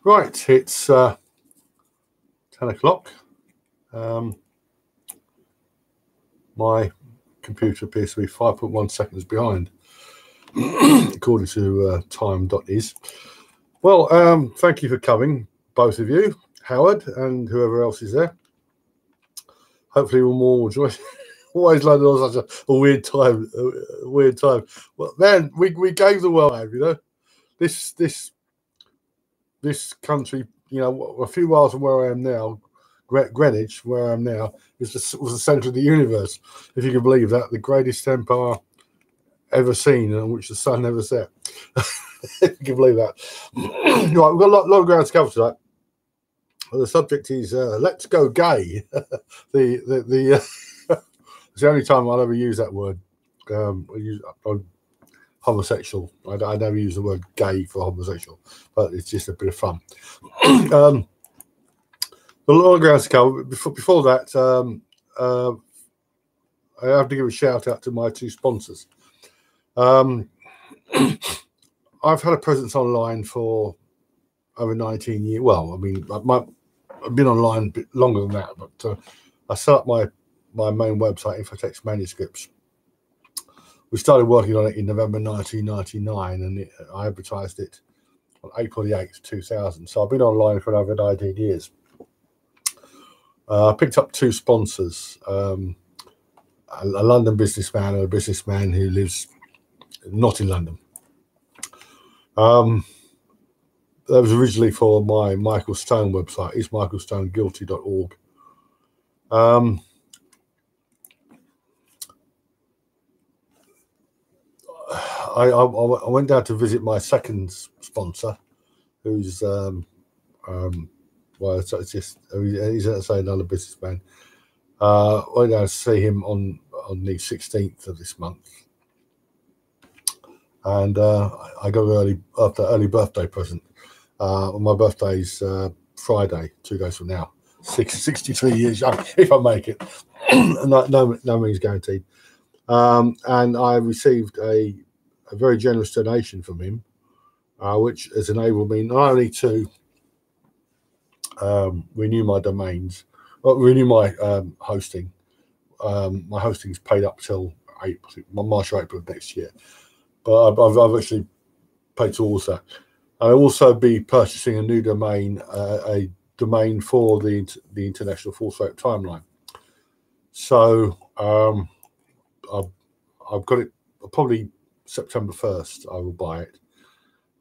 Right, it's 10 o'clock. My computer appears to be 5.1 seconds behind, according to time.is. Well, thank you for coming, both of you, Howard and whoever else is there. Hopefully we'll more join. Always like such a weird time. Well, man, we gave the world out, you know. This country, you know, a few miles from where I am now, Greenwich, where I am now, was the centre of the universe, if you can believe that. The greatest empire ever seen, on which the sun never set. If you can believe that. Right, we've got a lot of ground to cover tonight. Well, the subject is "Let's Go Gay." It's the only time I'll ever use that word. Homosexual. I never use the word gay for homosexual, but it's just a bit of fun. A lot of ground to cover. Before that, I have to give a shout out to my two sponsors. I've had a presence online for over 19 years. Well, I mean, I've been online a bit longer than that, but I set up my main website, Infotext Manuscripts. We started working on it in November 1999, and I advertised it on April the 8th, 2000. So I've been online for over 19 years. I picked up two sponsors, a London businessman and a businessman who lives not in London. That was originally for my Michael Stone website, ismichaelstoneguilty.org. I went down to visit my second sponsor, who's well, it's just he's another businessman. Went down to see him on the 16th of this month, and I got an early birthday present. My birthday's Friday, 2 days from now. 63 years young, if I make it. No means guaranteed. And I received a very generous donation from him, which has enabled me not only to renew my domains, renew my hosting. My hosting's paid up till March or April of next year, but I've actually paid towards that. I'll also be purchasing a new domain, a domain for the International Full Scope Timeline. So I've got it probably September 1st. I will buy it.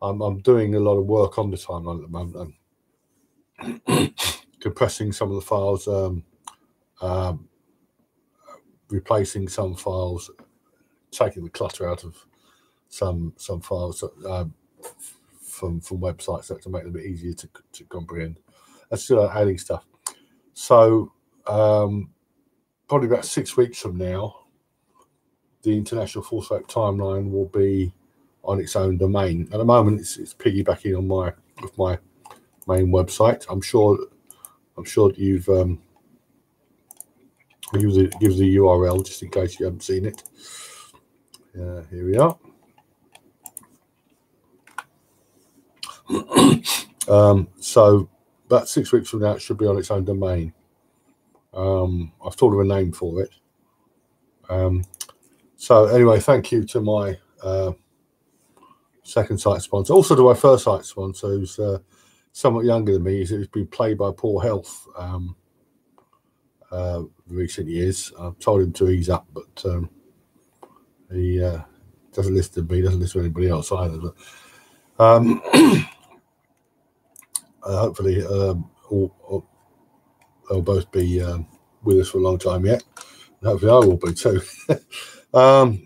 I'm doing a lot of work on the timeline at the moment. I'm compressing some of the files, replacing some files, taking the clutter out of some files from websites to make them a bit easier to comprehend. And still adding stuff. So probably about 6 weeks from now, the International Full Scope Timeline will be on its own domain. At the moment, it's piggybacking on my main website. I'm sure that you've give the URL just in case you haven't seen it. Here we are. So about 6 weeks from now, it should be on its own domain. I've thought of a name for it. So anyway, thank you to my second site sponsor, also to my first site sponsor, who's somewhat younger than me. He's been plagued by poor health recent years. I've told him to ease up, but he doesn't listen to me, doesn't listen to anybody else either. But hopefully they'll both be with us for a long time yet. And hopefully I will be too. I'm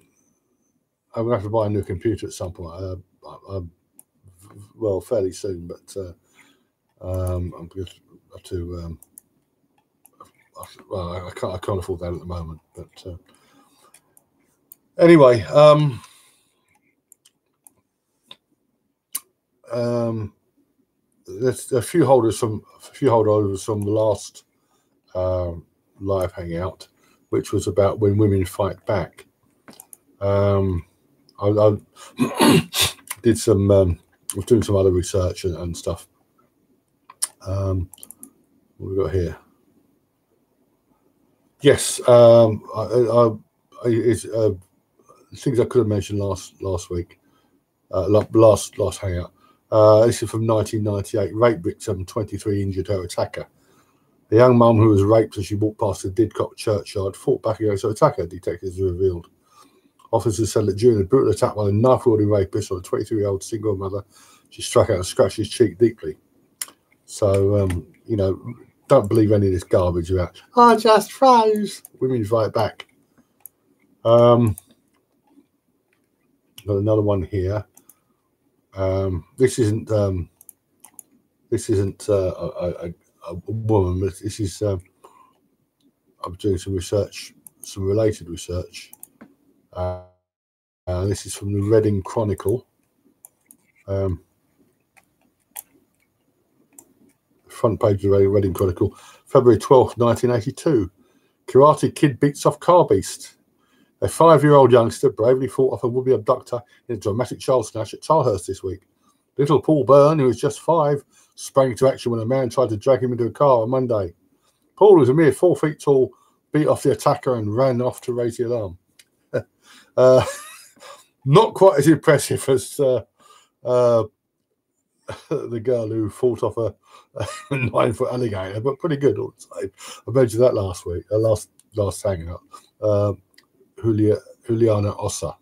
going to have to buy a new computer at some point. Well, fairly soon, but I'm going to have to. Well, I can't afford that at the moment. But anyway, there's a few holders from the last live hangout, which was about when women fight back. I did some, was doing some other research and stuff What we got here? Yes, it's things I could have mentioned last week, last hangout. This is from 1998. Rape victim, 23, injured her attacker. A young mum who was raped as she walked past the Didcot churchyard fought back against her attacker, detectives revealed. Officers said that during the brutal attack by the knife-wielding rapist on a 23-year-old single mother, she struck out and scratched his cheek deeply. So, you know, don't believe any of this garbage about, I just froze. Women fight back. Got another one here. This isn't a woman, but this is I'm doing some research, some related research. This is from the Reading Chronicle. Front page of the Reading Chronicle, February 12th, 1982. Karate Kid beats off car beast. A 5-year-old youngster bravely fought off a would-be abductor in a dramatic child snatch at Tilehurst this week. Little Paul Byrne, who was just 5, sprang into action when a man tried to drag him into a car on Monday. Paul, was a mere 4 feet tall, beat off the attacker and ran off to raise the alarm. Not quite as impressive as the girl who fought off a 9-foot alligator, but pretty good all the time. I mentioned that last week, last hangout. Juliana Ossa.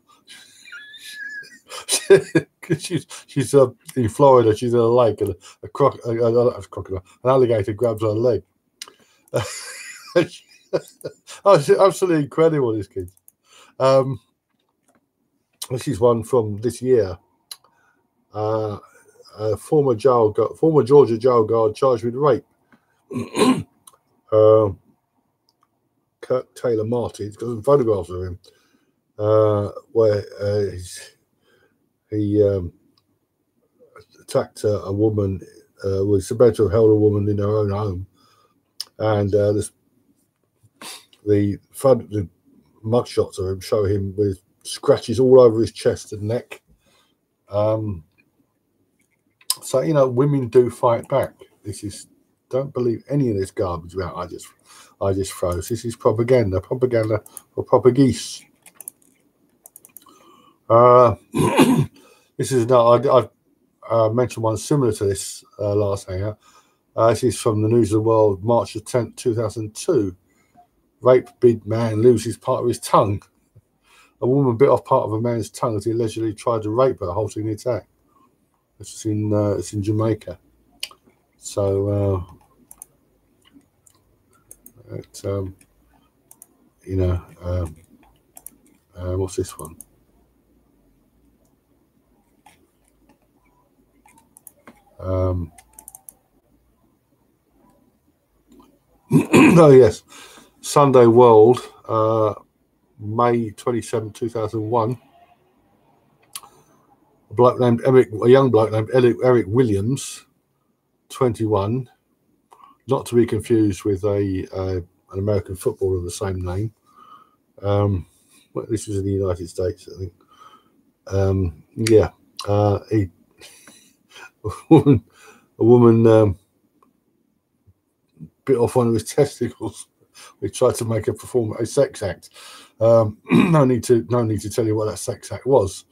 she's in Florida. She's in a lake, and a crocodile, an alligator grabs her leg. Absolutely incredible, these kids. This is one from this year. Former Georgia jail guard charged with rape. Kirk Taylor Martin. He's got some photographs of him where he attacked a woman. Was about to have held a woman in her own home, and the mugshots of him show him with scratches all over his chest and neck. So, you know, women do fight back. This is, don't believe any of this garbage about I just froze. This is propaganda for proper geese. This is now I mentioned one similar to this last hangout. This is from the News of the World, March the 10th, 2002. Rape big man loses part of his tongue. A woman bit off part of a man's tongue as he allegedly tried to rape her, halting the attack. It's in Jamaica. So you know, what's this one? Oh yes, Sunday World, May 27, 2001. A young bloke named Eric Williams, 21, not to be confused with an American footballer of the same name. This was in the United States, I think. A woman bit off one of his testicles. We tried to make her perform a sex act. No need to tell you what that sex act was.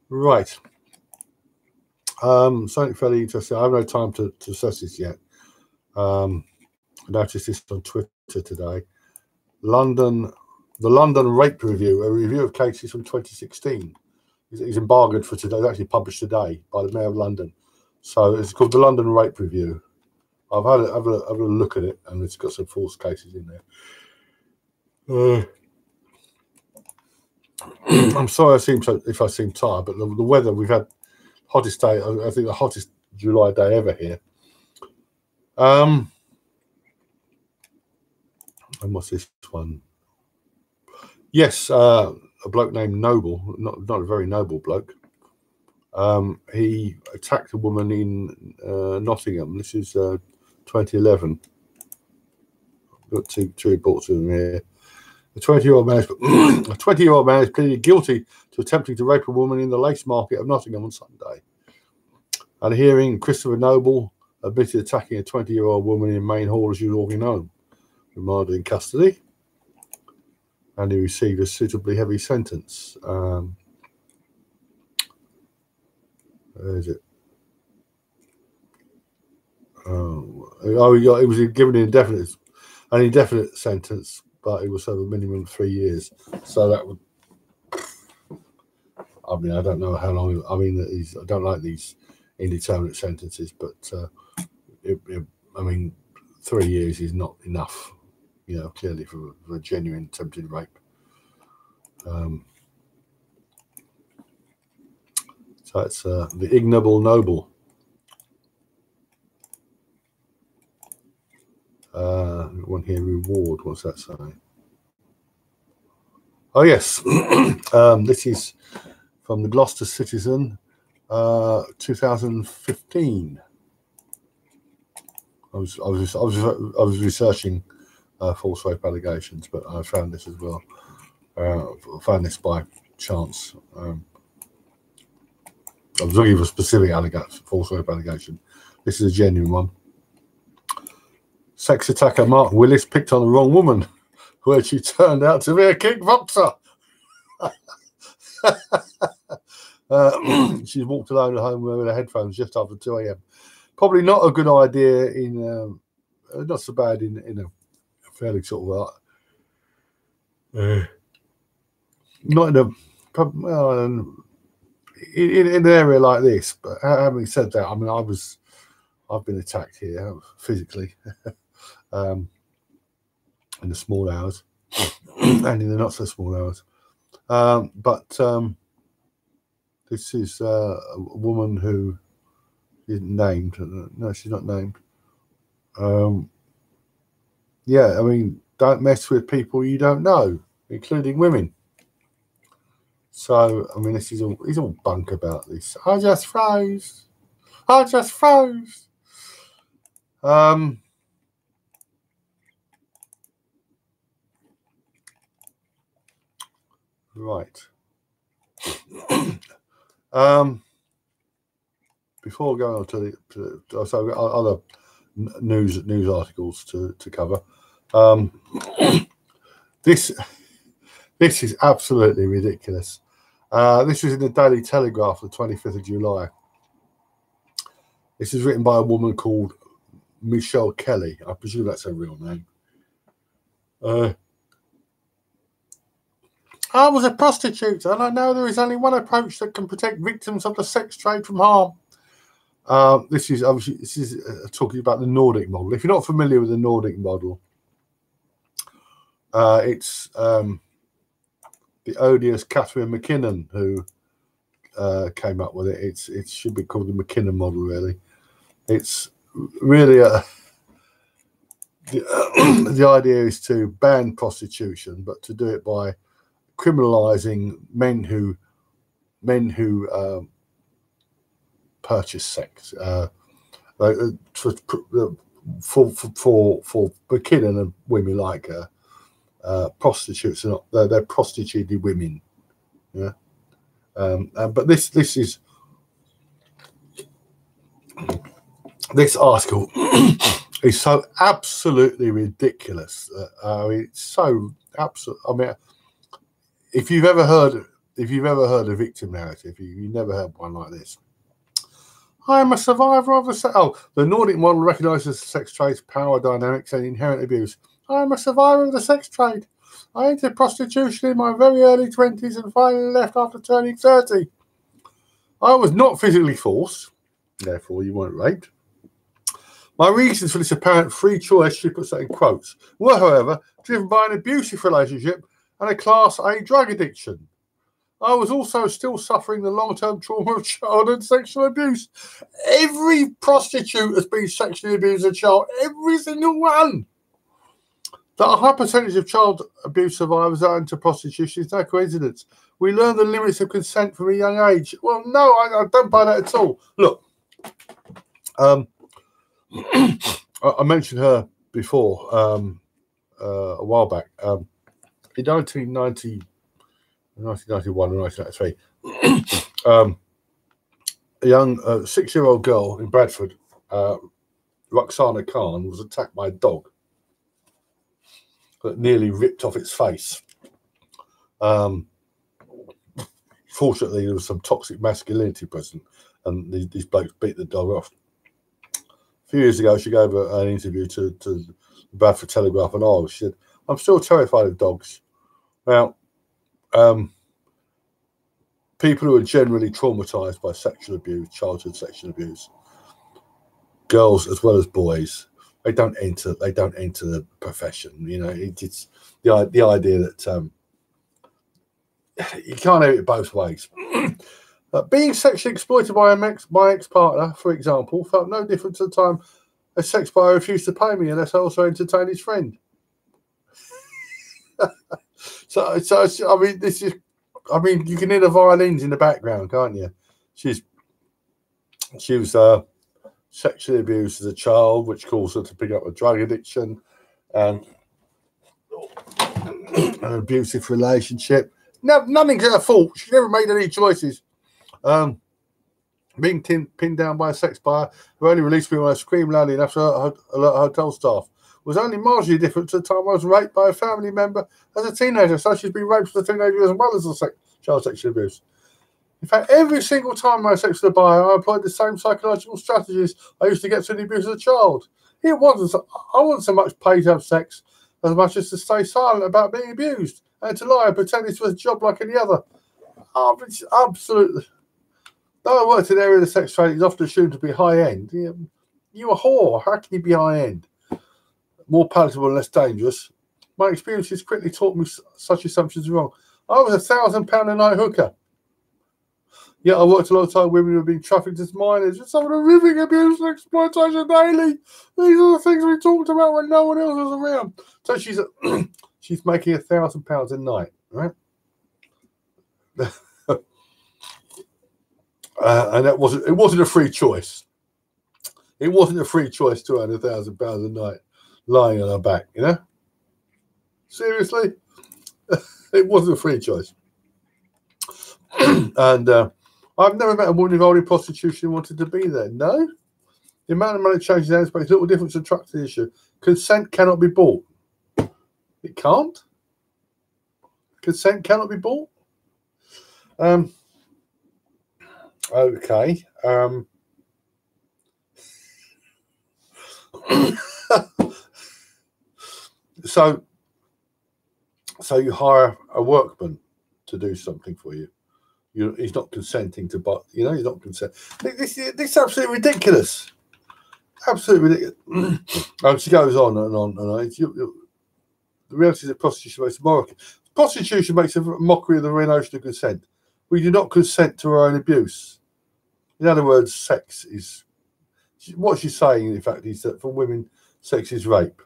Right. Something fairly interesting. I haven't had time to assess this yet. I noticed this on Twitter today. The London Rape Review, a review of cases from 2016. It's embargoed for today. It's actually published today by the Mayor of London. So it's called the London Rape Review. I've had a look at it, and it's got some false cases in there. I'm sorry if I seem tired, but the weather, we've had hottest day, I think the hottest July day ever here. And what's this one? Yes, a bloke named Noble, not a very noble bloke. He attacked a woman in Nottingham. This is 2011. I've got two reports of him here. A 20-year-old man is pleaded guilty to attempting to rape a woman in the lace market of Nottingham on Sunday. At a hearing, Christopher Noble admitted attacking a 20-year-old woman in Main Hall as she was walking home, remanded in custody, and he received a suitably heavy sentence. Where is it? He was given an indefinite sentence, but he will serve a minimum of 3 years. So that would, I mean, I don't know how long. I mean, I don't like these indeterminate sentences, but I mean, 3 years is not enough, you know, clearly for a genuine attempted rape. So it's the ignoble noble. One here, reward. What's that saying? Oh yes, this is from the Gloucester Citizen, 2015. I was researching false rape allegations, but I found this as well. I found this by chance. I was looking for a specific false rape allegation. This is a genuine one. Sex attacker Mark Willis picked on the wrong woman, where she turned out to be a kickboxer. She walked alone at home with her headphones just after 2 a.m. Probably not a good idea in, not so bad in a fairly sort of, not in a, in an area like this. But having said that, I mean, I've been attacked here physically. In the small hours and in the not so small hours, but this is a woman who isn't named. No, she's not named. Yeah, I mean, don't mess with people you don't know, including women. So I mean, he's all bunk about this. I just froze. Right. Before going on to so I've got other news articles to cover. This is absolutely ridiculous. This is in the Daily Telegraph, the 25th of July. This is written by a woman called Michelle Kelly. I presume that's her real name. I was a prostitute, and I know there is only one approach that can protect victims of the sex trade from harm. This is talking about the Nordic model. If you're not familiar with the Nordic model, it's the odious Catherine McKinnon who came up with it. It should be called the McKinnon model, really. It's really the idea is to ban prostitution, but to do it by criminalizing men who purchase sex for McKinnon and women like her. Prostitutes are not, they're prostituted women. Yeah. But this article is so absolutely ridiculous. I mean, it's so absolute. I mean, if you've ever heard a victim narrative, you've never heard one like this. I am a survivor of the Nordic model recognises sex trade's power dynamics and inherent abuse. I am a survivor of the sex trade. I entered prostitution in my very early 20s and finally left after turning 30. I was not physically forced, therefore you weren't raped. My reasons for this apparent free choice, she puts that in quotes, were, however, driven by an abusive relationship and a Class A drug addiction. I was also still suffering the long-term trauma of childhood sexual abuse. Every prostitute has been sexually abused as a child, every single one. That a high percentage of child abuse survivors are into prostitution is no coincidence. We learn the limits of consent from a young age. Well, no, I don't buy that at all. Look, I mentioned her before a while back. In 1991 or 1993, a young 6-year-old girl in Bradford, Roxana Khan, was attacked by a dog that nearly ripped off its face. Fortunately, there was some toxic masculinity present, and these blokes beat the dog off. A few years ago, she gave an interview to the Bradford Telegraph and Isles. She said, "I'm still terrified of dogs." Now, people who are generally traumatized by sexual abuse, childhood sexual abuse, girls as well as boys, they don't enter the profession. You know, it's the idea that you can't have it both ways. Being sexually exploited by my ex-partner, for example, felt no different to the time a sex buyer refused to pay me unless I also entertained his friend. so I mean, this is, I mean, you can hear the violins in the background, can't you? She was sexually abused as a child, which caused her to pick up a drug addiction and an abusive relationship. No, nothing's her fault. She never made any choices. Being pinned down by a sex buyer who only released me when I screamed loudly enough to alert hotel staff was only marginally different to the time I was raped by a family member as a teenager. So she's been raped as a teenager as well as a child sexual abuse. In fact, every single time I had sex with a buyer, I employed the same psychological strategies I used to get through the abuse as a child. I wasn't so much paid to have sex as much as to stay silent about being abused and to lie and pretend this was a job like any other. It's absolutely. Though I worked in an area of the sex trade is often assumed to be high-end, you're a whore. How can you be high-end? More palatable and less dangerous. My experiences quickly taught me such assumptions are wrong. I was £1,000 a night hooker. Yet I worked alongside women who were being trafficked as minors with some of the horrific abuse and exploitation daily. These are the things we talked about when no one else was around. So she's making £1,000 a night, right? And it wasn't a free choice. It wasn't a free choice to earn £1,000 a night lying on her back, you know? Seriously? It wasn't a free choice. And I've never met a woman involved in prostitution who wanted to be there. No? The amount of money changes hands makes little difference to attract the issue. Consent cannot be bought. It can't? Consent cannot be bought? Okay. So you hire a workman to do something for you. He's not consenting to, but he's not consent. This is absolutely ridiculous. Absolutely ridiculous. And she goes on and on and on. The reality is that prostitution makes a mockery. Prostitution makes a mockery of the very notion of consent. We do not consent to our own abuse. In other words, sex is what she's saying. In fact, is that for women, sex is rape.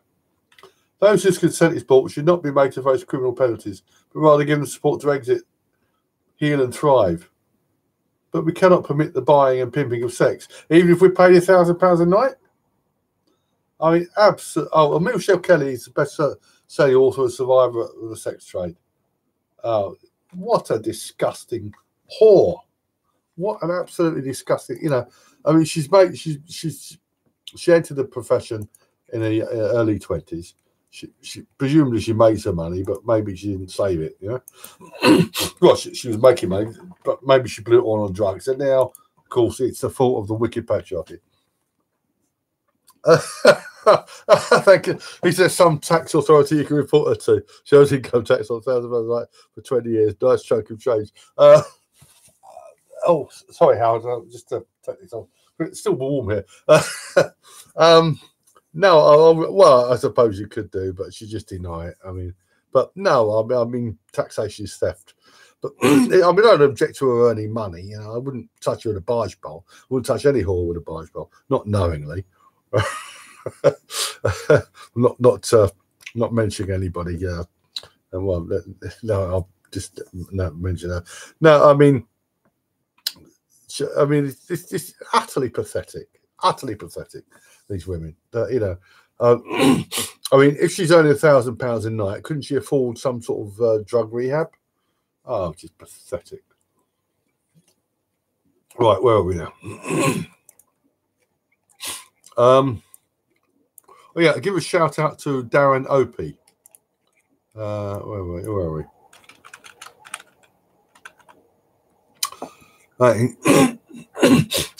Those whose consent is bought should not be made to face criminal penalties, but rather given support to exit, heal, and thrive. But we cannot permit the buying and pimping of sex, even if we pay £1,000 a night. I mean, absolutely. Oh, Michelle Kelly is the best-selling author and survivor of the sex trade. What a disgusting whore! What an absolutely disgusting. I mean, she entered the profession in her early 20s. She presumably she made some money, but maybe she didn't save it. Well, she was making money, but maybe she blew it all on drugs. And now, of course, it's the fault of the wicked patriarchy. Thank you. He says some tax authority you can report her to. She owes income tax on £1,000 like for 20 years. Nice chunk of change. Oh, sorry, Howard. Just to take this off. It's still warm here. No, well, I suppose you could do, but she just deny it. I mean, but no, I mean, taxation is theft. But I mean, I don't object to her earning money. I wouldn't touch her with a barge pole. I wouldn't touch any whore with a barge pole, not knowingly. Not mentioning anybody. Well, no, I'll just not mention that. No, I mean, it's utterly pathetic. Utterly pathetic. These women, I mean, if she's earning £1,000 a night, couldn't she afford some sort of drug rehab? Oh, just pathetic. Right, where are we now? Oh yeah, give a shout out to Darren Opie. Where are we?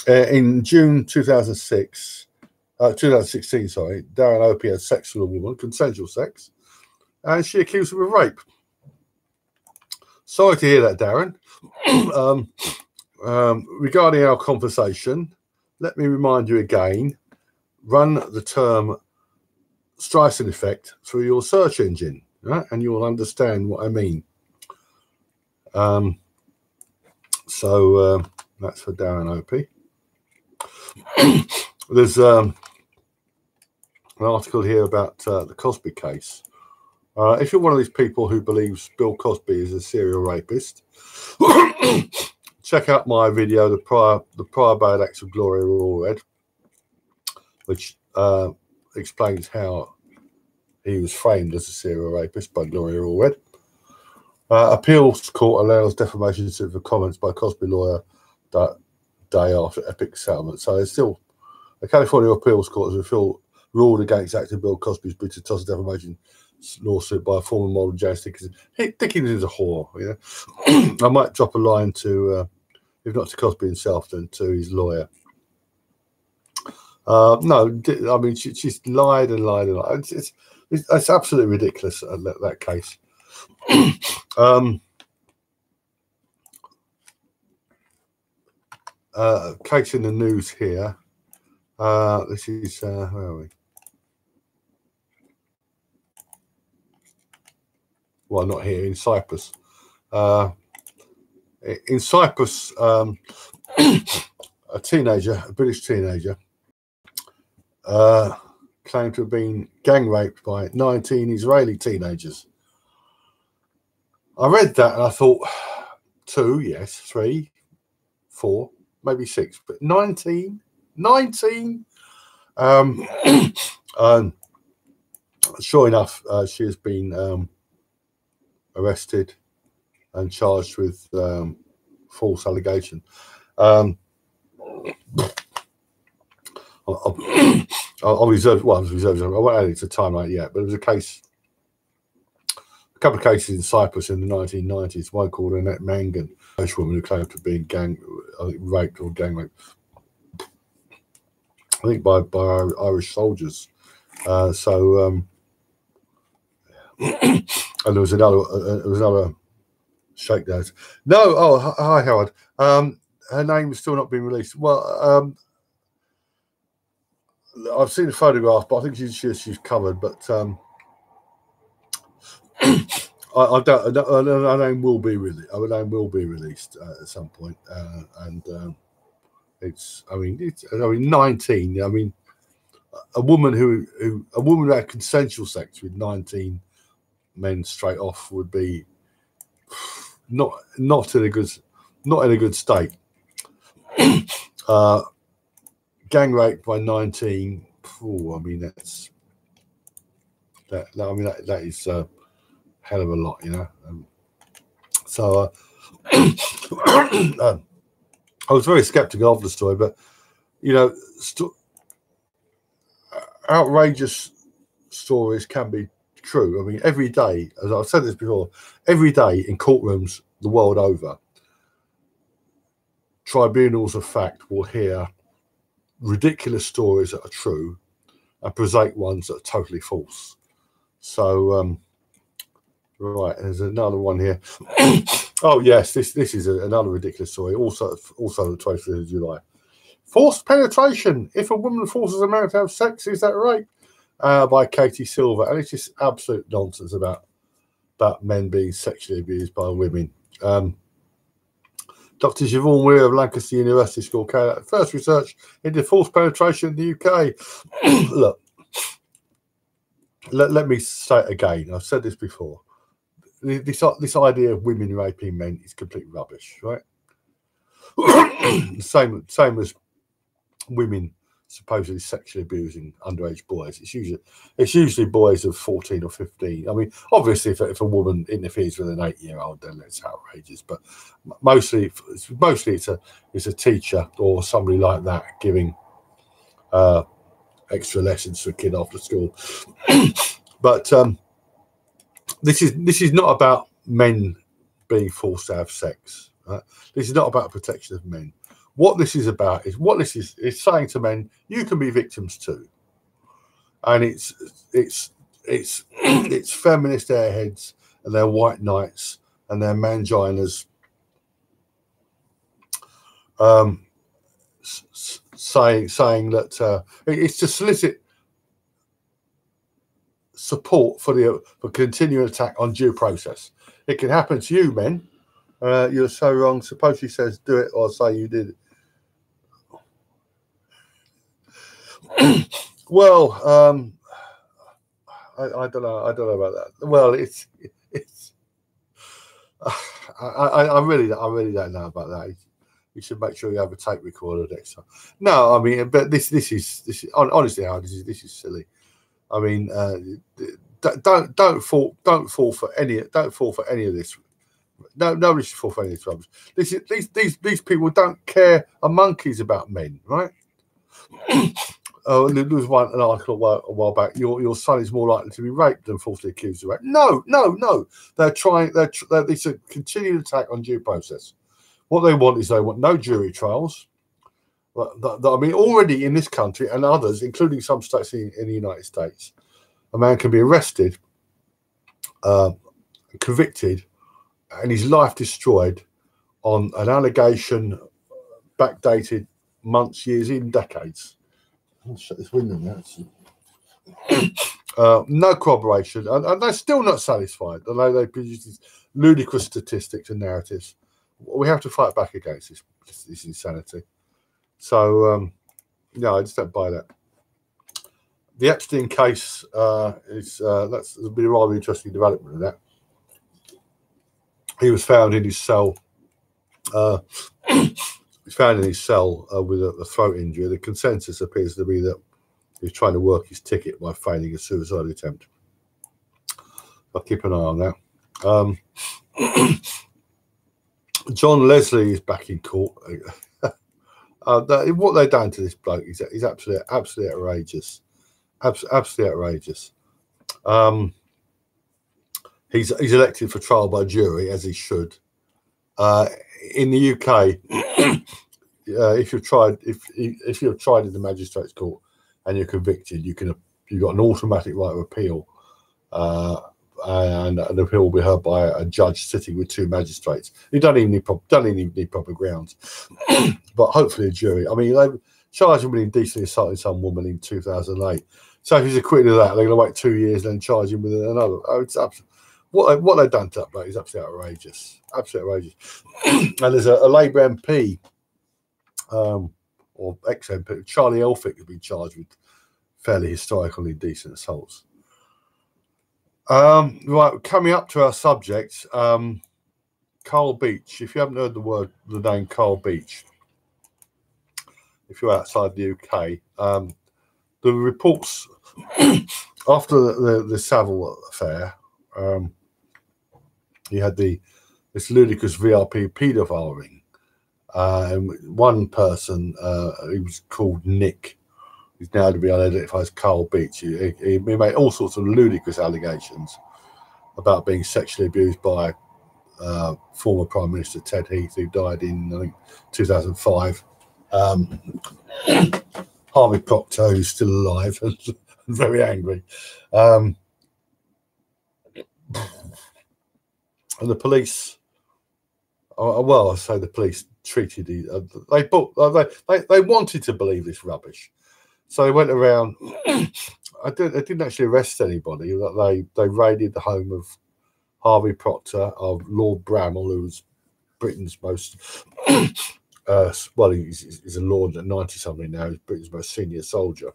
In June 2016, sorry, Darren Opie had sex with a woman, consensual sex, and she accused him of rape. Sorry to hear that, Darren. Regarding our conversation, let me remind you again, run the term Streisand Effect through your search engine, right? And you'll understand what I mean. So that's for Darren Opie. There's an article here about the Cosby case. If you're one of these people who believes Bill Cosby is a serial rapist, check out my video, the prior bad acts of Gloria Allred, which explains how he was framed as a serial rapist by Gloria Allred. Appeals court allows defamation of the comments by Cosby lawyer that day after epic settlement. So there's still the California appeals court has ruled against actor Bill Cosby's bid to toss a defamation lawsuit by a former model James Dickinson. Dickens is a whore, you know. I might drop a line to, if not to Cosby himself, then to his lawyer. No, I mean she's lied and lied and lied. It's absolutely ridiculous, that case. Case in the news here. This is where are we? Well, not here, in Cyprus. In Cyprus, a British teenager, claimed to have been gang raped by 19 Israeli teenagers. I read that and I thought 2, yes, 3, 4, maybe 6, but 19. Sure enough, she has been arrested and charged with false allegation. I'll reserve. Well, I was reserved. I won't add it to timeline yet, but there was a couple of cases in Cyprus in the 1990s. One called Annette Mangan, a Irish woman who claimed to be raped or gang raped, I think by Irish soldiers. And there was another shakedown. No, oh hi Howard. Her name has still not been released. Well, I've seen the photograph, but I think she's covered. But I don't. Her name will be released. Her name will be released at some point, and it's. I mean, 19. I mean, a woman who had consensual sex with 19 men straight off would be not in a good state. Gang rape by 19. I mean, that is a hell of a lot, you know. So I was very skeptical of the story, but you know, outrageous stories can be true. I mean, every day, as I've said this before, every day in courtrooms the world over, tribunals of fact will hear ridiculous stories that are true and prosaic ones that are totally false. So right, there's another one here. Oh yes, this is another ridiculous story, also the 23rd of July. Forced penetration. If a woman forces a man to have sex, is that rape? By Katie Silver. And it's just absolute nonsense about men being sexually abused by women. Dr. Siobhan Weir of Lancaster University School carried out the first research into forced penetration in the UK. Look, let me say it again. I've said this before. This idea of women raping men is complete rubbish, right? same as women supposedly sexually abusing underage boys. It's usually boys of 14 or 15. I mean, obviously, if a woman interferes with an 8-year-old, then it's outrageous. But mostly it's a teacher or somebody like that giving extra lessons to a kid after school. But this is not about men being forced to have sex. This is not about protection of men. What this is about is saying to men, you can be victims too. And it's feminist airheads and their white knights and their manginas saying that it's to solicit support for continuing attack on due process. It can happen to you, men. You're so wrong. Suppose she says do it or say you did it. Well, I don't know. I don't know about that. Well, it's. I really don't know about that. You should make sure you have a tape recorder next time. No, I mean, but this is honestly, Howard, this is silly. I mean, don't fall for any of this. No, nobody should fall for any of this rubbish. These people don't care a monkeys about men, right? There was an article a while back. Your son is more likely to be raped than falsely accused of rape. No. They're trying. It's a continued attack on due process. What they want no jury trials. I mean, already in this country and others, including some states in the United States, a man can be arrested, convicted, and his life destroyed on an allegation backdated months, years, even decades. I'll shut this window now. No corroboration, and they're still not satisfied, although they produce these ludicrous statistics and narratives. We have to fight back against this insanity. So, no, I just don't buy that. The Epstein case that's been a rather interesting development of that. He was found in his cell. With a throat injury. The consensus appears to be that he was trying to work his ticket by failing a suicide attempt. I'll keep an eye on that. John Leslie is back in court. What they've done to this bloke is absolutely outrageous. Absolutely outrageous. He's elected for trial by jury, as he should. In the UK, if you're tried in the magistrate's court and you're convicted, you've got an automatic right of appeal, and an appeal will be heard by a judge sitting with two magistrates. You don't even need proper grounds, but hopefully a jury. I mean, they charged him with indecently assaulting some woman in 2008. So if he's acquitted of that, they're going to wait 2 years and then charge him with another. Oh, it's what they've done to that bloke is absolutely outrageous. Absolutely outrageous. And there's a Labour MP, or ex-MP, Charlie Elphick, has been charged with fairly historical indecent assaults. Right, coming up to our subject, Carl Beech. If you haven't heard the name Carl Beech, if you're outside the UK, the reports after the Savile affair, you had this ludicrous VIP paedophile ring. And one person, he was called Nick, who's now to be unidentified as Carl Beech. He made all sorts of ludicrous allegations about being sexually abused by former Prime Minister Ted Heath, who died in, I think, 2005. Harvey Procter, who's still alive and very angry. And the police, well, I say the police treated it. They wanted to believe this rubbish, so they went around. They didn't actually arrest anybody. They raided the home of Harvey Procter, of Lord Bramall, who was Britain's most well, he's a lord at 90-something now. He's Britain's most senior soldier.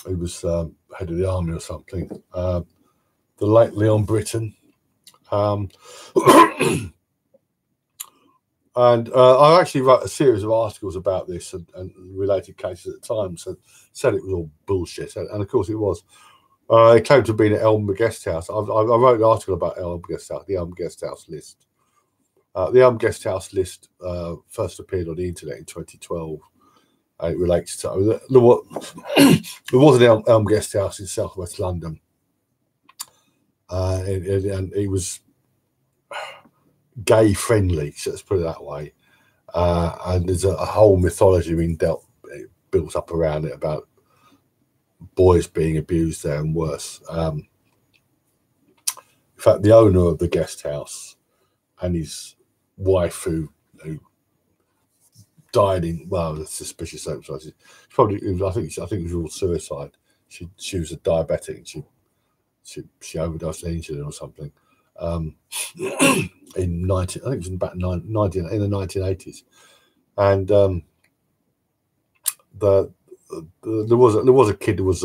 He was head of the army or something. The late Leon Britton. And I actually wrote a series of articles about this and related cases at the time, so said it was all bullshit, and of course it was. It claimed to have been at Elm Guest House. I wrote an article about Elm Guest House, the Elm Guest House list. The Elm Guest House list first appeared on the internet in 2012. It relates to there was an Elm Guest House in southwest London, and it was gay friendly, so let's put it that way. And there's a whole mythology being built up around it about boys being abused there and worse. In fact, the owner of the guest house and his wife, who died in suspicious circumstances, I think it was all suicide. She was a diabetic. She overdosed on insulin or something. In the 1980s, and there was a kid who was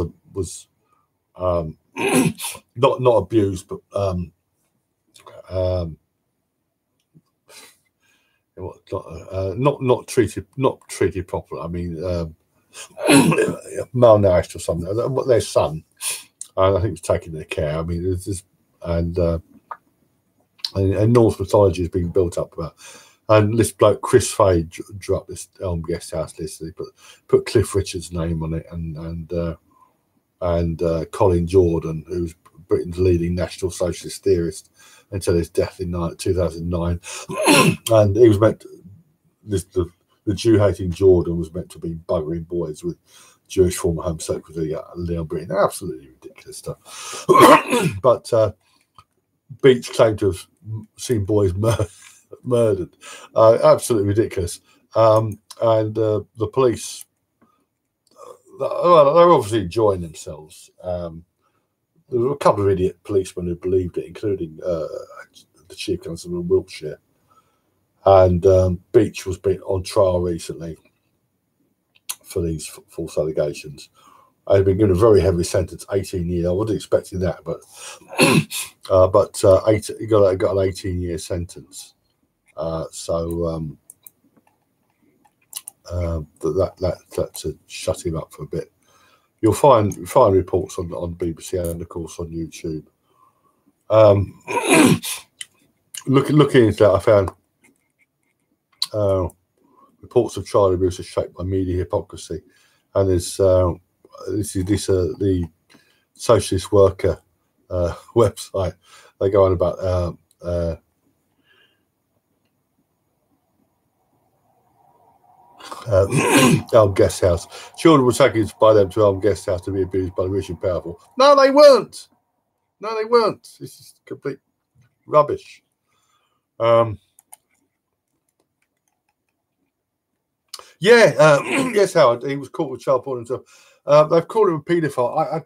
not abused, but not treated properly. I mean, malnourished or something. Their son, I think, was taking their care. I mean, and Norse mythology has been built up about. And this bloke Chris Fay drew up this Elm Guest House list. He put Cliff Richard's name on it, and Colin Jordan, who was Britain's leading National Socialist theorist until his death in 2009. And he was meant to, the Jew-hating Jordan was meant to be buggering boys with Jewish form of homosexuality in Britain. Absolutely ridiculous stuff. But Beech claimed to have seen boys murdered. Absolutely ridiculous. And the police, they're obviously enjoying themselves. There were a couple of idiot policemen who believed it, including the chief constable of Wiltshire. And Beech was being on trial recently for these false allegations. I've been given a very heavy sentence, 18 years. I wasn't expecting that, but he got an 18-year sentence. So that to shut him up for a bit. You'll find reports on BBC and of course on YouTube. Looking into that, I found reports of child abuse are shaped by media hypocrisy, and there's the Socialist Worker website. They go on about Elm Guest House. Children were taken by them to Elm Guest House to be abused by the rich and powerful. No, they weren't. No, they weren't. This is complete rubbish. Yes, Howard. He was caught with child porn and stuff. They've called him a paedophile.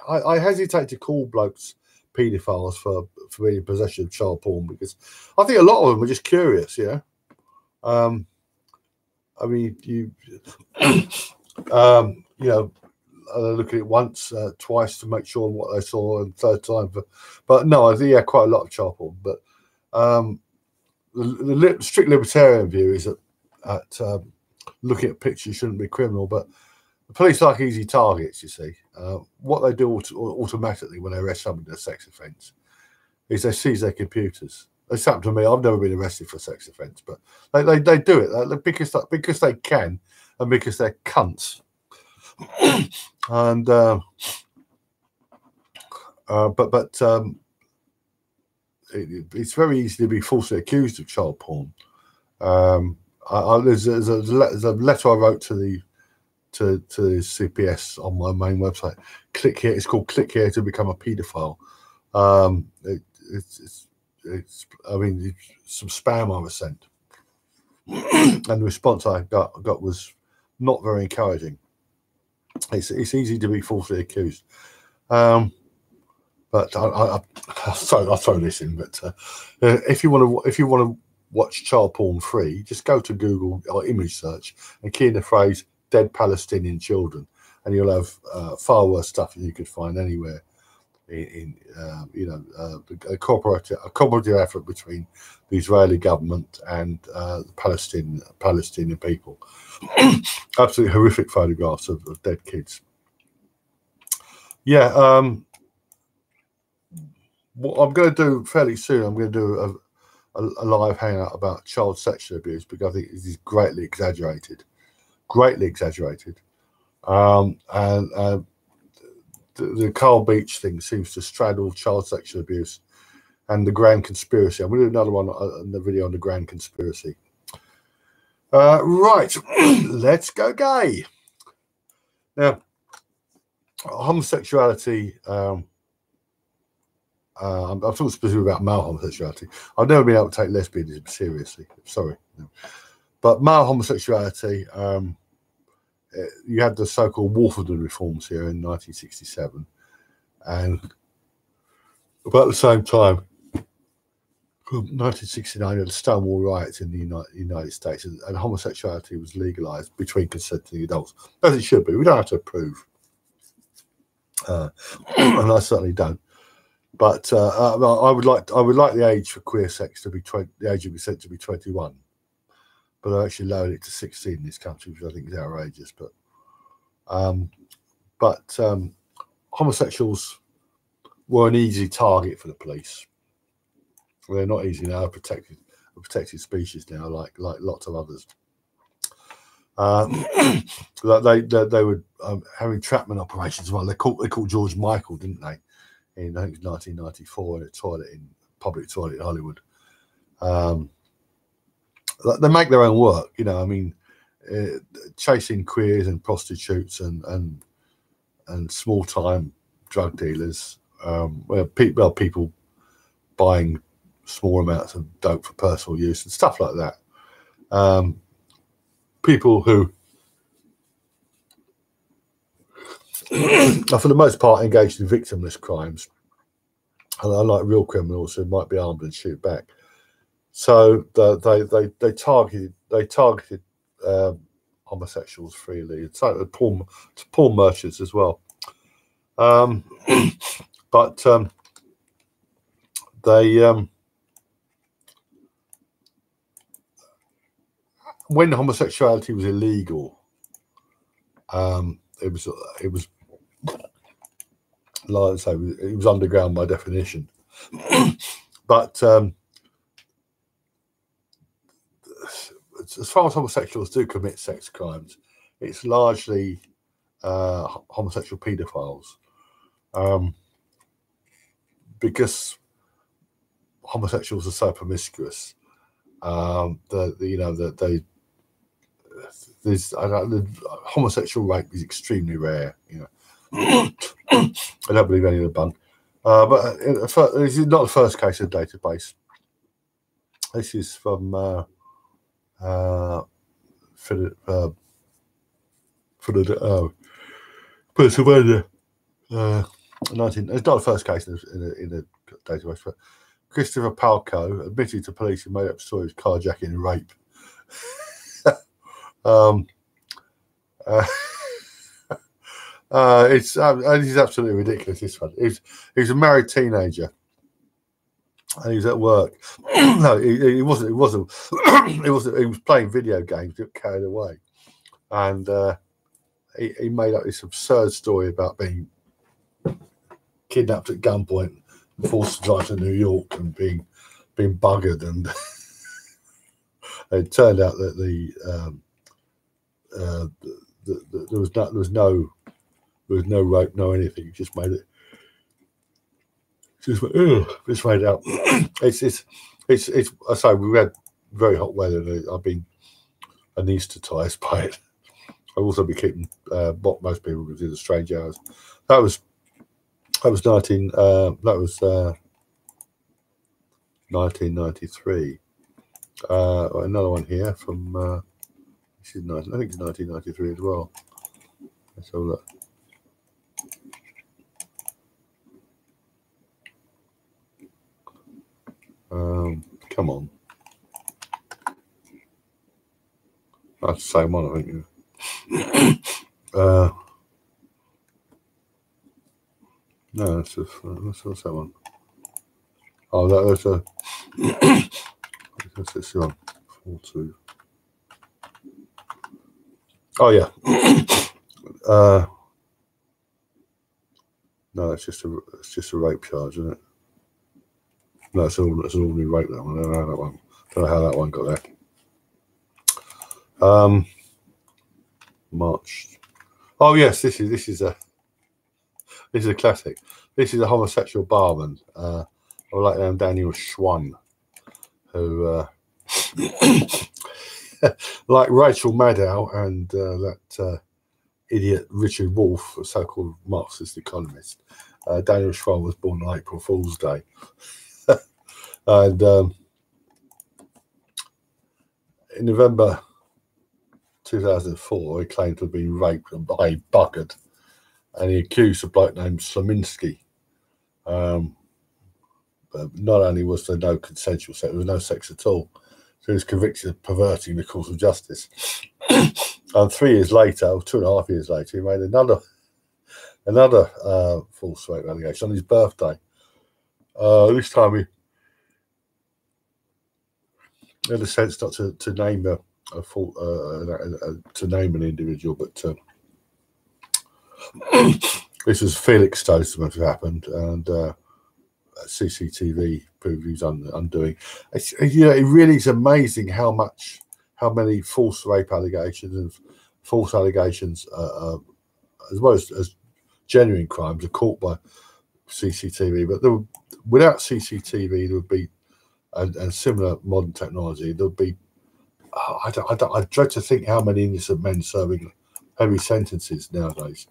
I hesitate to call blokes paedophiles for being in possession of child porn, because I think a lot of them are just curious, you know. I mean, you look at it once, twice to make sure what they saw, and third time. But no, I think quite a lot of child porn. But the strict libertarian view is that looking at pictures shouldn't be criminal. But the police like easy targets. You see, what they do automatically when they arrest somebody for a sex offence is they seize their computers. It's happened to me. I've never been arrested for a sex offence, but they do it because they can, and because they're cunts. And it's very easy to be falsely accused of child porn. There's a letter I wrote to the CPS on my main website. Click here. It's called "Click Here to Become a Paedophile." It's some spam I was sent, and the response I got was not very encouraging. It's easy to be falsely accused, but I'll throw this in. But if you want to watch child porn free, just go to Google or image search and key in the phrase "dead Palestinian children," and you'll have far worse stuff than you could find anywhere. a cooperative effort between the Israeli government and the Palestinian people. Absolutely horrific photographs of dead kids. Yeah, what I'm going to do fairly soon, I'm going to do a live hangout about child sexual abuse, because I think it is greatly exaggerated. And the Carl Beech thing seems to straddle child sexual abuse and the grand conspiracy. I'm going to do another one in the video on the grand conspiracy. Right, let's go gay. Now, homosexuality, I'm talking specifically about male homosexuality. I've never been able to take lesbianism seriously, sorry. But male homosexuality, you had the so-called Wolfenden reforms here in 1967, and about the same time, 1969, you had the Stonewall riots in the United States, and homosexuality was legalized between consenting adults, as it should be. We don't have to approve, and I certainly don't. But I would like the age for queer sex to be the age of consent to be 21. But I actually lowered it to 16 in this country, which I think is outrageous. But homosexuals were an easy target for the police. They're not easy now. A protected species now, like lots of others. They were having entrapment operations. Well, they called George Michael, didn't they? In I think it was 1994, in a public toilet in Hollywood. They make their own work, you know. I mean, chasing queers and prostitutes and small-time drug dealers, people buying small amounts of dope for personal use and stuff like that. People who, for the most part, engaged in victimless crimes, and unlike real criminals who might be armed and shoot back. So they targeted homosexuals freely. It's like porn merchants as well. But when homosexuality was illegal, it was like I say, it was underground by definition. But as far as homosexuals do commit sex crimes, it's largely homosexual paedophiles, because homosexuals are so promiscuous. The homosexual rape is extremely rare. You know, I don't believe any of the bunk. But this is not the first case in the database. This is from Pennsylvania. It's not the first case in the database, but Christopher Palco admitted to police he made up stories of carjacking and rape. This is absolutely ridiculous. This one. He was a married teenager, and he was at work. No, he wasn't. He wasn't. He was playing video games. He got carried away, and he made up this absurd story about being kidnapped at gunpoint, forced to drive to New York, and being buggered. And it turned out that there was no rape, no anything. He just made it. Just made it up. It's. I say we had very hot weather. And I've been anaesthetised by it. I've also been keeping what most people would do the strange hours. That was 1993. Another one here from I think it's 1993 as well. Let's have a look. Come on. That's the same one, I think. No, what's that one? Oh, that's a. Let's see one. 4-2. Oh yeah. No, it's just a rape charge, isn't it? No, it's an ordinary rape. That one. I don't know how that one. Don't know how that one got there. March. Oh yes, this is a classic. This is a homosexual barman. I like that Daniel Schwann, who like Rachel Maddow and that idiot Richard Wolff, a so-called Marxist economist. Daniel Schwann was born on April Fool's Day, and in November 2004, he claimed to have been raped by a buggard, and he accused a bloke named Slominski. But not only was there no consensual sex, there was no sex at all. So he was convicted of perverting the course of justice. And 3 years later, or 2.5 years later, he made another false rape allegation on his birthday. This time he had a sense not to name to name an individual, but this was Felix Stoneman who happened, and CCTV proved he was undoing. It really is amazing how many false rape allegations and false allegations, as well as genuine crimes, are caught by CCTV. But without CCTV, there would be, and similar modern technology, there would be. I dread to think how many innocent men serving heavy sentences nowadays.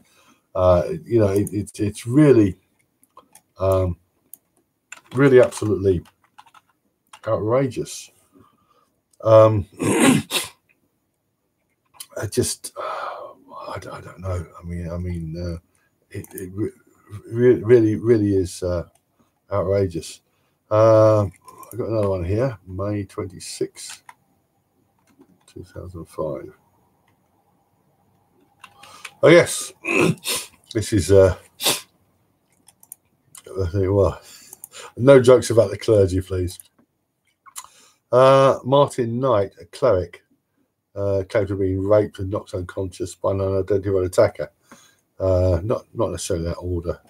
It's really, really absolutely outrageous. I don't know. It really is outrageous. I've got another one here, May 26, 2005. Oh yes, this is. I think, well, no jokes about the clergy, please. Martin Knight, a cleric, claimed to have been raped and knocked unconscious by an unidentified attacker. Not necessarily that order.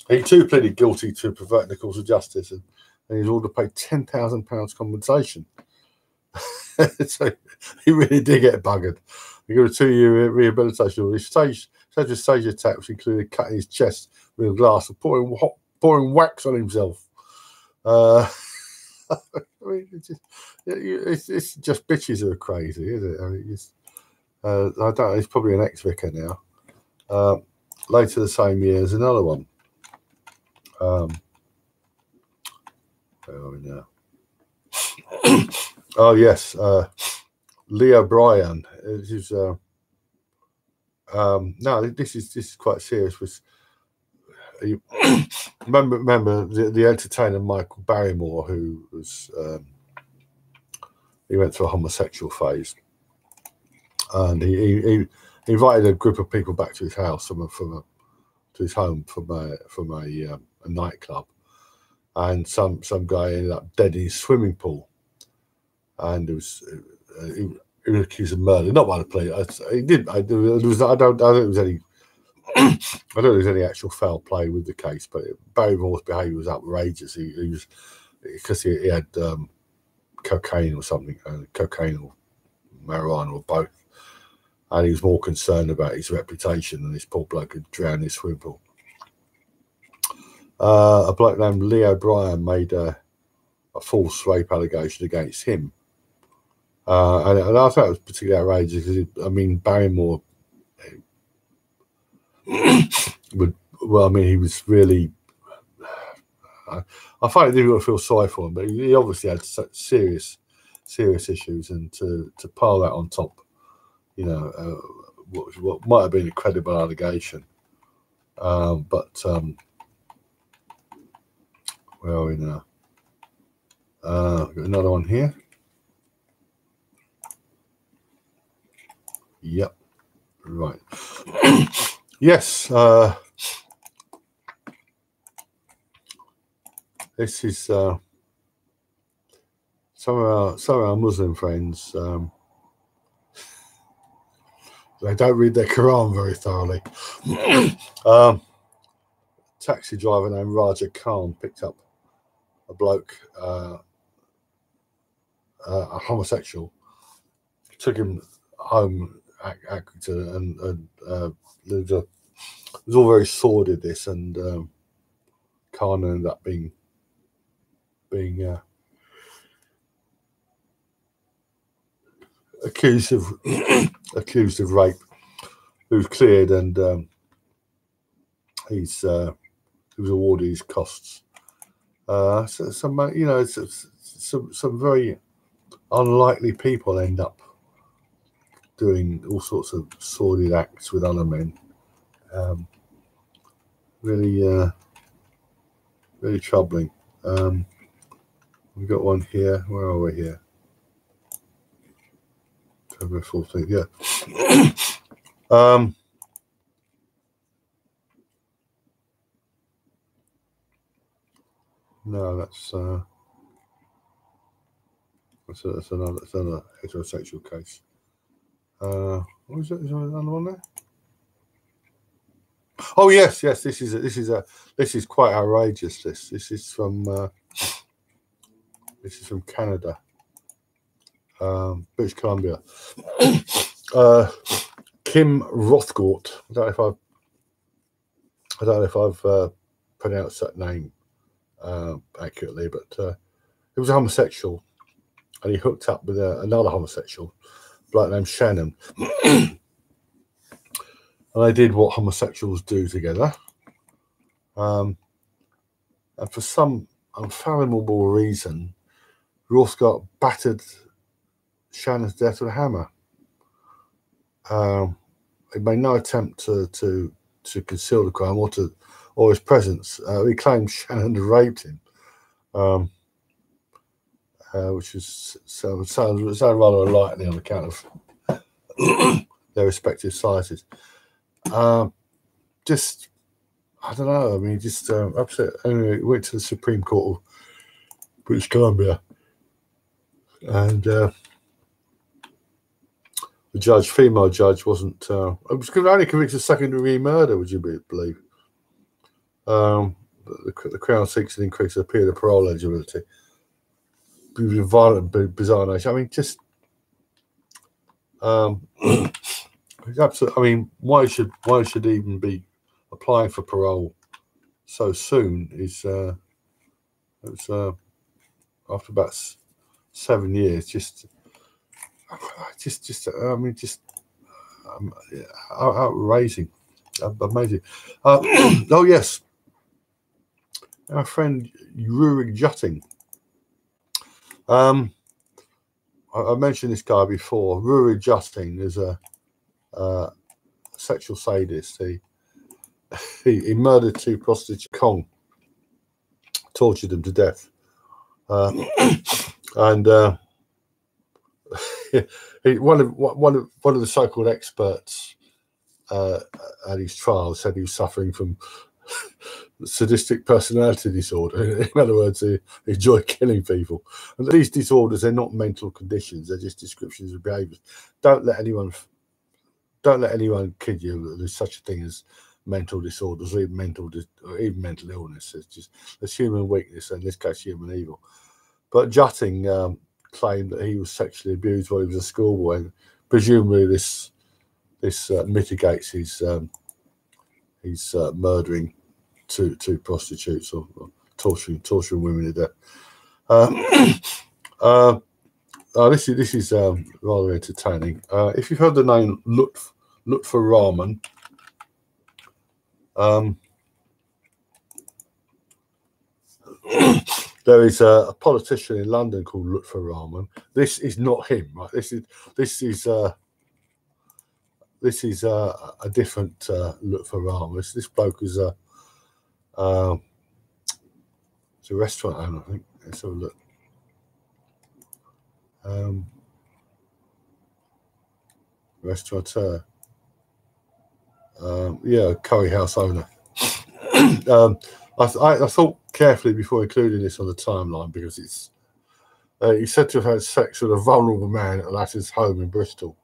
He too pleaded guilty to perverting the course of justice, and he was ordered to pay £10,000 compensation. So he really did get buggered. He got a 2-year rehabilitation order. He staged a stage attack, which included cutting his chest with a glass and pouring wax on himself. It's just bitches who are crazy, isn't it? I don't know. He's probably an ex-vicar now. Later the same year, there's another one. Where are we now? Oh yes, Leo Bryan. This is no, this is quite serious. Remember the entertainer Michael Barrymore, who was he went through a homosexual phase, and he invited a group of people back to his house to his home from a nightclub, and some guy ended up dead in his swimming pool, and he was accused of murder, not by the police. He did. I don't think there was any. I don't think there's any actual foul play with the case, but Barrymore's behaviour was outrageous. He was, because he had cocaine or something, cocaine or marijuana or both, and he was more concerned about his reputation than this poor bloke had drowned in his swimming pool. A bloke named Leo Bryan made a false rape allegation against him, and I thought it was particularly outrageous because Barrymore he was really. I find it difficult to feel sorry for him, but he obviously had such serious issues, and to pile that on top, what might have been a credible allegation, but where are we now? Got another one here. Yep, right. Yes. This is some of our Muslim friends. They don't read their Quran very thoroughly. Taxi driver named Raja Khan picked up a bloke, a homosexual, took him home, and it was all very sordid, this, and Khan ended up being accused of rape. He was cleared, and he was awarded his costs. So some very unlikely people end up doing all sorts of sordid acts with other men. Really troubling. We've got one here. Where are we here? February 14th, yeah. No, that's another heterosexual case. What is it? Is there another one there? Oh yes. This is quite outrageous. This is from Canada, British Columbia. Kim Rothgort. I don't know if I've pronounced that name accurately, but he was a homosexual, and he hooked up with another homosexual, a bloke named Shannon. And they did what homosexuals do together. And for some unfathomable reason, Rothgart battered Shannon's death with a hammer. He made no attempt to conceal the crime or his presence. He claimed Shannon had raped him, which sounds rather unlikely on account of their respective sizes. Just, I don't know. I mean, just upset. Anyway, went to the Supreme Court of British Columbia, and the judge, female judge, wasn't. It was only convicted of second-degree murder. Would you believe? The Crown seeks an increase in the period of parole eligibility. It was a violent, bizarre nature. I mean, just. Absolutely. I mean, why should even be applying for parole so soon? Is it's after about 7 years. Just outrageous, amazing. Oh yes, our friend Rurik Jutting. I mentioned this guy before. Rurik Jutting is a sexual sadist. He murdered 2 prostitutes. Kong tortured them to death, and one of the so-called experts at his trial said he was suffering from sadistic personality disorder. In other words, he enjoyed killing people. And these disorders, they're not mental conditions; they're just descriptions of behaviours. Don't let anyone kid you that there's such a thing as mental disorders or even mental illness. There's human weakness, and in this case, human evil. But Jutting claimed that he was sexually abused while he was a schoolboy, and presumably this mitigates his murdering two prostitutes or torturing women to death. This is rather entertaining. If you've heard the name Lutfer Rahman, there is a politician in London called Lutfer Rahman. This is not him, right? This is a different Lutfer Rahman. This bloke is it's a restaurant owner, I think. Let's have a look. Restaurateur. Curry house owner. I thought carefully before including this on the timeline because it's he's said to have had sex with a vulnerable man at his home in Bristol.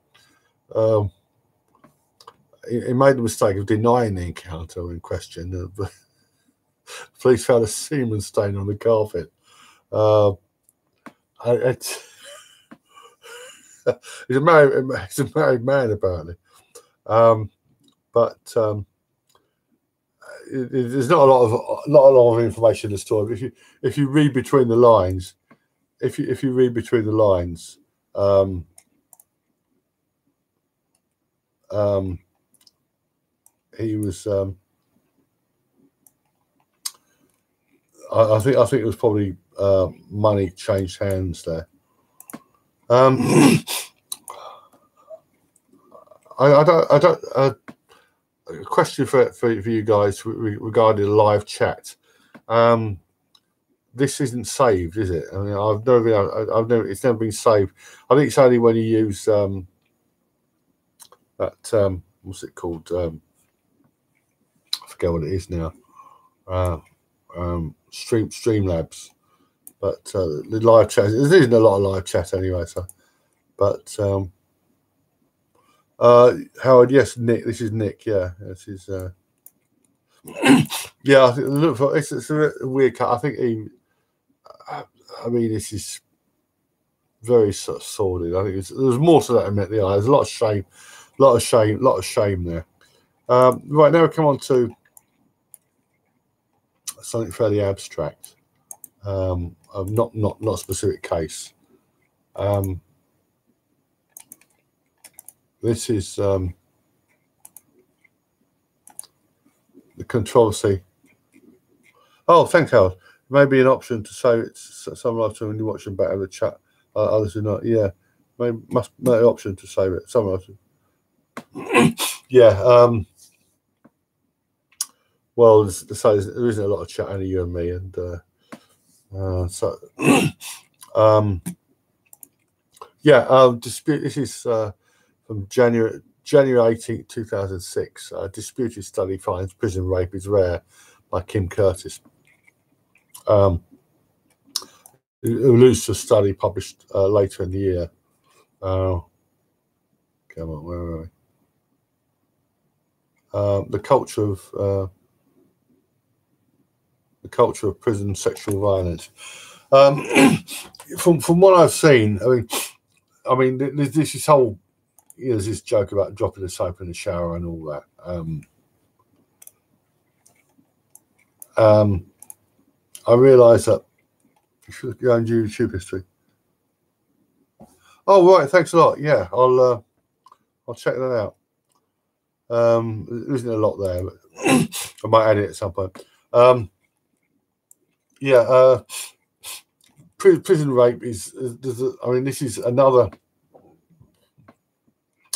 He made the mistake of denying the encounter in question. Police found a semen stain on the carpet. He's a married man apparently, but there's not a lot of information in the story. If you read between the lines, if you read between the lines, he was. I think it was probably money changed hands there. I don't. A question for you guys regarding live chat. This isn't saved, is it? I mean, it's never been saved. I think it's only when you use that what's it called? I forget what it is now. Streamlabs, but the live chat. There isn't a lot of live chat anyway. So, but Howard, yes, Nick. This is Nick. Yeah, this is. Yeah, I think look for it's a weird cut. I think he. I mean, this is very sort of sordid. I think there's more to that than met the eye. There's a lot of shame, lot of shame there. Right now, we come on to something fairly abstract, not a specific case. This is the controversy. Oh, thanks, Howard. Maybe an option to say it's some lifetime when you watch them back in the chat. Others are not. Yeah, maybe must make an option to save it. Some lifetime. Yeah. Well, there isn't a lot of chat, only you and me, and so yeah. Dispute. This is from January 18th, 2006. Disputed study finds prison rape is rare, by Kim Curtis. Alludes to a study published later in the year. Come on, where are we? The culture of prison sexual violence. From what I've seen, I mean, there's this whole, there's this joke about dropping the soap in the shower and all that. I realise that you should go and do YouTube history. Oh right, thanks a lot. Yeah, I'll check that out. There isn't a lot there, but I might add it at some point. Yeah, prison rape is. I mean, this is another,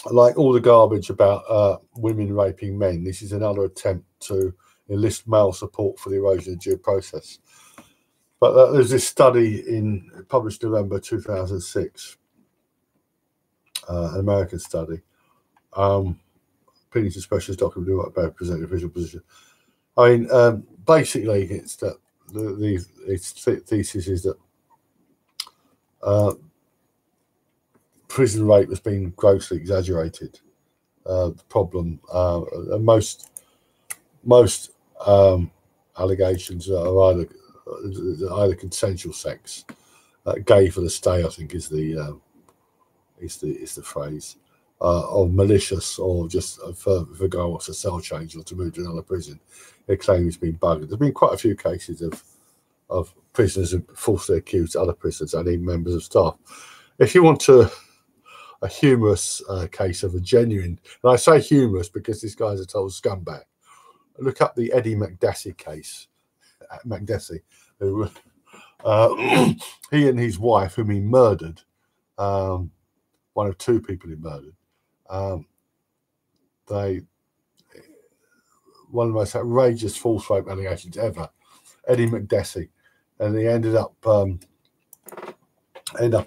like all the garbage about women raping men. This is another attempt to enlist male support for the erosion of due process. But there's this study published November 2006, an American study. Opinions of specialist document do about presenting official position. I mean, basically, it's that its thesis is that prison rape has been grossly exaggerated. The problem, most allegations are either consensual sex, gay for the stay, I think is the phrase, or malicious, or just if a guy wants a cell change or to move to another prison, they claim he's been bugged. There's been quite a few cases of prisoners who falsely accused other prisoners and even members of staff. If you want a humorous case of a genuine, and I say humorous because this guy's a total scumbag, look up the Eddie McDessie case. McDessie, who he and his wife, whom he murdered, one of two people he murdered, one of the most outrageous false rape allegations ever, Eddie McDessie, and he ended up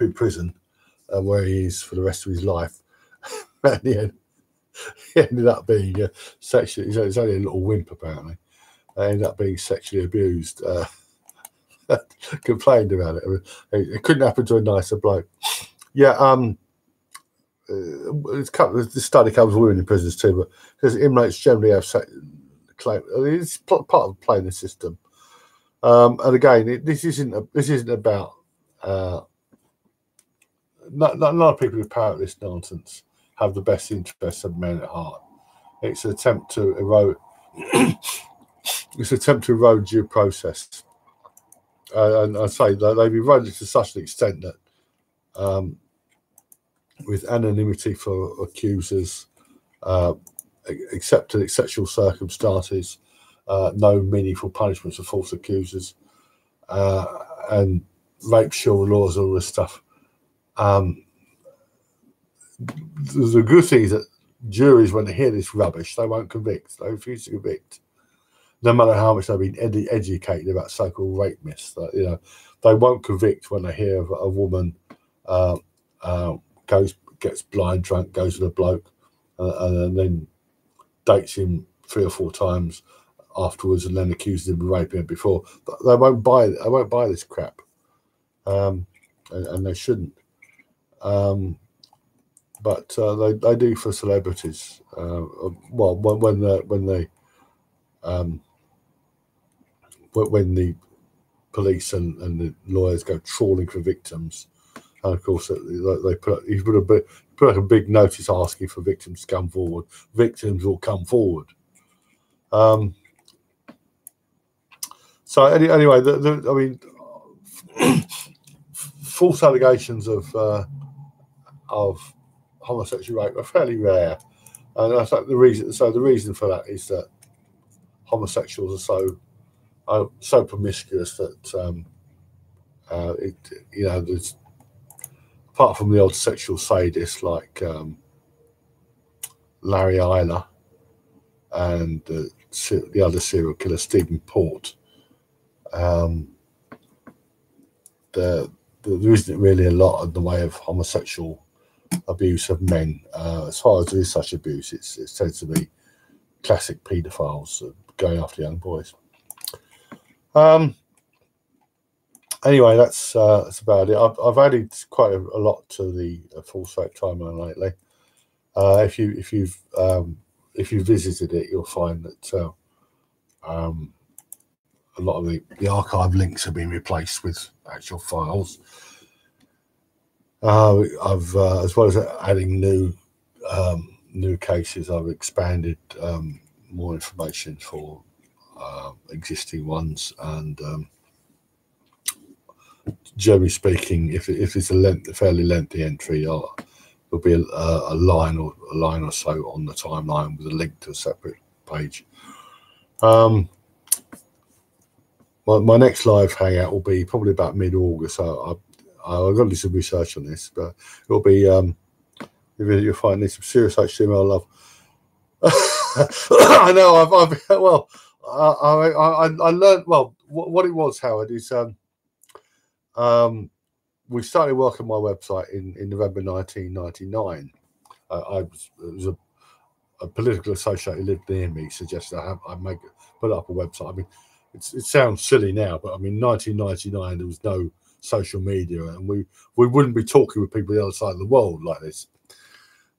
in prison where he is for the rest of his life. And he ended up being sexually, he's only a little wimp apparently. Ended up being sexually abused complained about it. It couldn't happen to a nicer bloke. Yeah, this study covers women in prisons too, but because inmates generally have claim, it's part of playing the system. And again, this isn't about none of people who parrot this nonsense have the best interests of men at heart. It's an attempt to erode. It's an attempt to erode due process, and I say that they've eroded to such an extent that, with anonymity for accusers, accepted exceptional circumstances, no meaningful punishments for false accusers, and rape shield laws, all this stuff. The good thing is that juries, when they hear this rubbish, they won't convict. They refuse to convict, no matter how much they've been educated about so-called rape myths. That, they won't convict when they hear of a woman gets blind drunk, goes with a bloke, and then dates him 3 or 4 times afterwards, and then accuses him of raping her before. They won't buy it. They won't buy this crap, and they shouldn't. But they do for celebrities. Well, when the police and the lawyers go trawling for victims, and of course they put a big notice asking for victims to come forward. Victims will come forward. So anyway, I mean, false allegations of homosexual rape are fairly rare, and I think the reason for that is that homosexuals are so promiscuous that there's, apart from the odd sexual sadist like Larry Eiler and the other serial killer Stephen Port, there isn't really a lot in the way of homosexual abuse of men. As far as there is such abuse, it tends to be classic paedophiles going after young boys. Anyway, that's about it. I've added quite a lot to the false rape timeline lately. If you've visited it, you'll find that a lot of the archive links have been replaced with actual files. I've as well as adding new cases, I've expanded more information for existing ones, and generally speaking, if it's a fairly lengthy entry, there'll be a line or so on the timeline with a link to a separate page. My next live hangout will be probably about mid-August. So I've got to do some research on this, but it'll be you'll find there's some serious HTML love. I know. I learned what it was, Howard, is we started work on my website in November 1999. It was a political associate who lived near me suggested I put up a website. I mean, it sounds silly now, but I mean, 1999 there was no social media, and we wouldn't be talking with people the other side of the world like this,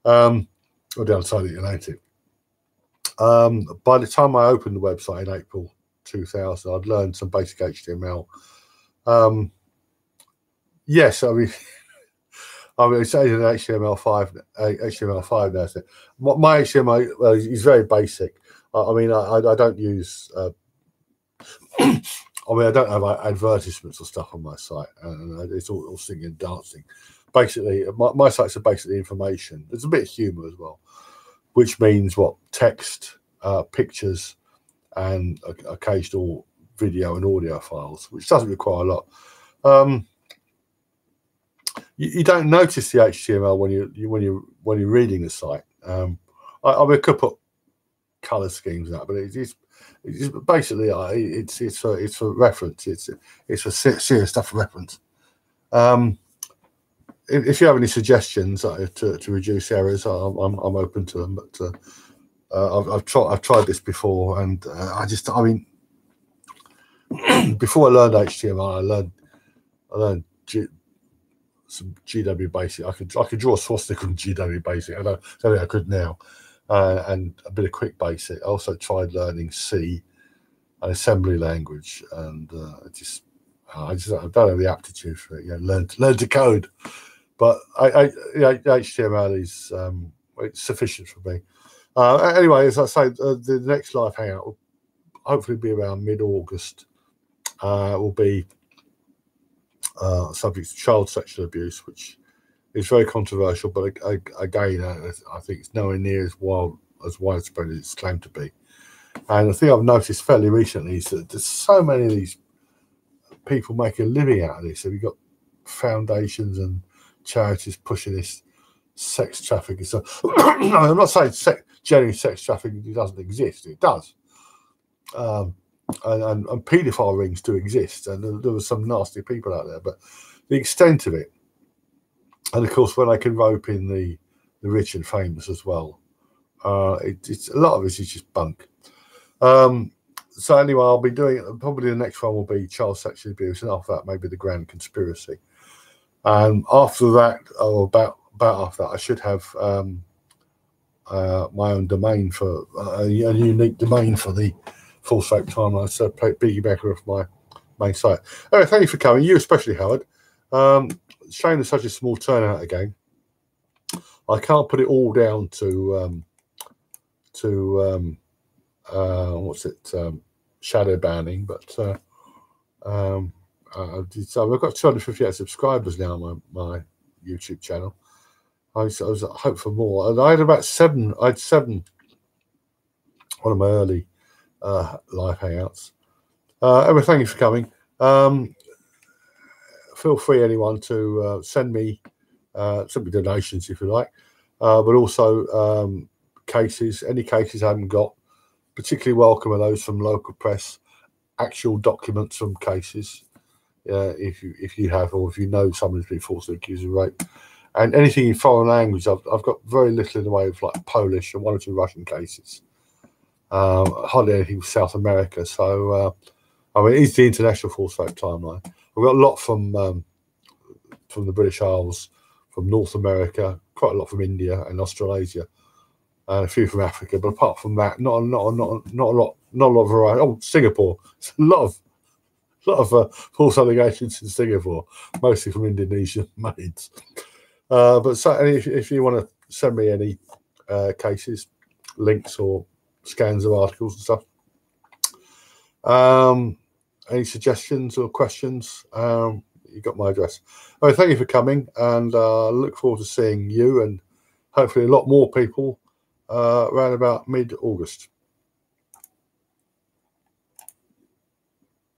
or the other side of the Atlantic. By the time I opened the website in April 2000, I'd learned some basic HTML. Yes, I mean, it's only an HTML5 now. So my HTML is very basic. I mean, I don't use. I mean, I don't have advertisements or stuff on my site, and it's all singing and dancing. Basically, my sites are basically information. There's a bit of humour as well, which means text, pictures, and occasional video and audio files, which doesn't require a lot. You don't notice the HTML when you're reading the site. I mean, I could put color schemes in that, but it's basically it's for reference. It's for serious stuff for reference. If you have any suggestions to reduce errors, I'm open to them. But I've tried this before, and I mean, before I learned HTML, I learned some GW Basic. I could draw a swastika in GW Basic. I don't think I could now, and a bit of Quick Basic. I also tried learning C, an assembly language, and I don't have the aptitude for it. Learn to code, but HTML is it's sufficient for me. Anyway, as I say, the next live hangout will hopefully be around mid-August. Will be subject to child sexual abuse, which is very controversial, but again, I think it's nowhere near as widespread as it's claimed to be. And the thing I've noticed fairly recently is that there's so many of these people making a living out of this. So we've got foundations and charities pushing this sex trafficking. So I'm not saying genuine sex trafficking doesn't exist. It does. And paedophile rings do exist, and there were some nasty people out there, but the extent of it, and of course when I can rope in the rich and famous as well, it's a lot of it is just bunk. So anyway, I'll be doing, probably the next one will be child sexual abuse, and after that maybe the grand conspiracy, and after that, or about after that, I should have my own domain for a unique domain for the Full Soap Timeline, so piggyback off my main site. Anyway, thank you for coming, you especially, Howard. Shame there's such a small turnout again. I can't put it all down to what's it, shadow banning, but so I've got 258 subscribers now on my YouTube channel. I was hope for more, and I had about seven. I had seven. One of my early live hangouts. Anyway, thank you for coming. Feel free, anyone, to send me donations if you like, but also cases. Any cases I haven't got, particularly welcome are those from local press, actual documents from cases, if you have, or if you know someone's been falsely accused of rape, and anything in foreign language. I've got very little in the way of like Polish and one or two Russian cases. Hardly anything from South America. So I mean, it's the international Full Soap Timeline. We've got a lot from the British Isles, from North America, quite a lot from India and Australasia, and a few from Africa. But apart from that, not a lot of variety. Oh, Singapore. It's a lot of false allegations in Singapore, mostly from Indonesian maids. But so, if you want to send me any cases, links, or scans of articles and stuff, any suggestions or questions, you got my address. Right, thank you for coming, and look forward to seeing you and hopefully a lot more people around about mid-August.